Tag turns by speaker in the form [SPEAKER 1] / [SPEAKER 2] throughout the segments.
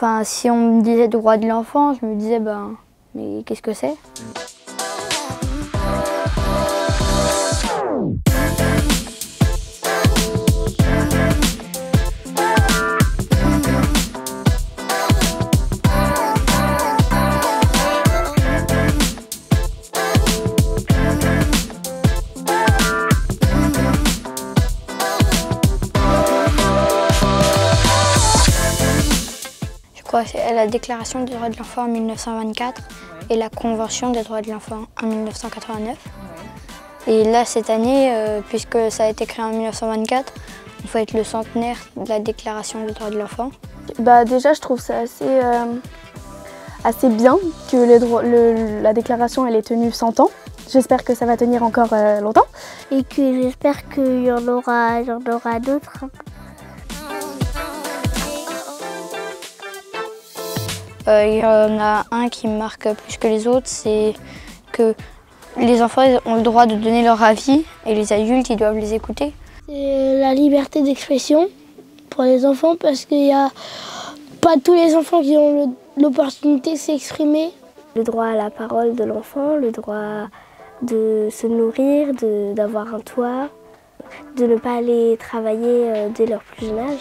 [SPEAKER 1] Enfin, si on me disait droit de l'enfant, je me disais, mais qu'est-ce que c'est ? C'est la Déclaration des droits de l'enfant en 1924 et la Convention des droits de l'enfant en 1989. Et là, cette année, puisque ça a été créé en 1924, on fête le centenaire de la Déclaration des droits de l'enfant.
[SPEAKER 2] Déjà, je trouve ça assez bien que la déclaration elle ait tenu 100 ans. J'espère que ça va tenir encore longtemps.
[SPEAKER 3] Et que j'espère qu'il y en aura d'autres.
[SPEAKER 1] Il y en a un qui me marque plus que les autres, c'est que les enfants ont le droit de donner leur avis et les adultes ils doivent les écouter.
[SPEAKER 3] C'est la liberté d'expression pour les enfants parce qu'il n'y a pas tous les enfants qui ont l'opportunité de s'exprimer. Le droit à la parole de l'enfant, le droit de se nourrir, d'avoir un toit, de ne pas aller travailler dès leur plus jeune âge.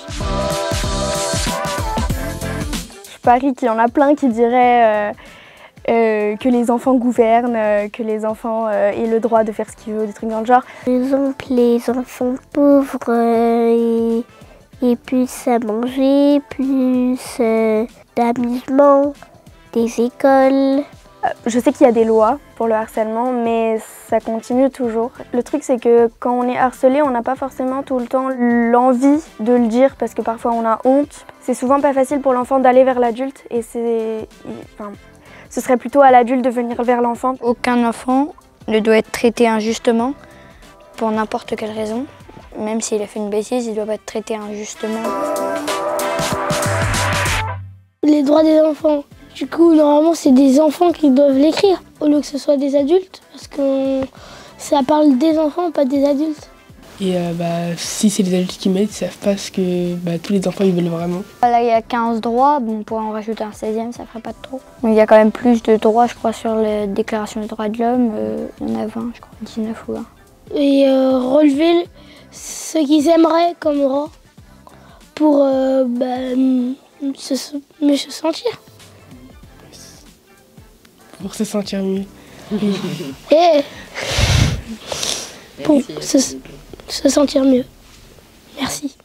[SPEAKER 2] Je parie qu'il y en a plein qui diraient que les enfants gouvernent, que les enfants aient le droit de faire ce qu'ils veulent, des trucs dans le genre.
[SPEAKER 3] Par exemple, les enfants pauvres aient plus à manger, plus d'amusement, des écoles.
[SPEAKER 2] Je sais qu'il y a des lois pour le harcèlement, mais ça continue toujours. Le truc, c'est que quand on est harcelé, on n'a pas forcément tout le temps l'envie de le dire parce que parfois on a honte. C'est souvent pas facile pour l'enfant d'aller vers l'adulte et ce serait plutôt à l'adulte de venir vers l'enfant.
[SPEAKER 1] Aucun enfant ne doit être traité injustement pour n'importe quelle raison. Même s'il a fait une bêtise, il ne doit pas être traité injustement.
[SPEAKER 3] Les droits des enfants. Du coup, normalement, c'est des enfants qui doivent l'écrire, au lieu que ce soit des adultes, parce que ça parle des enfants, pas des adultes.
[SPEAKER 4] Et si c'est les adultes qui mettent, ils savent pas ce que tous les enfants ils veulent vraiment.
[SPEAKER 1] Là, il y a 15 droits, on pourrait en rajouter un 16e, ça ferait pas de trop. Il y a quand même plus de droits, je crois, sur la Déclaration des droits de l'homme. Il y en a 20, je crois, 19 ou 20.
[SPEAKER 3] Et relever ce qu'ils aimeraient comme droit pour mieux se sentir.
[SPEAKER 4] Pour se sentir mieux.
[SPEAKER 3] Et pour se sentir mieux. Merci.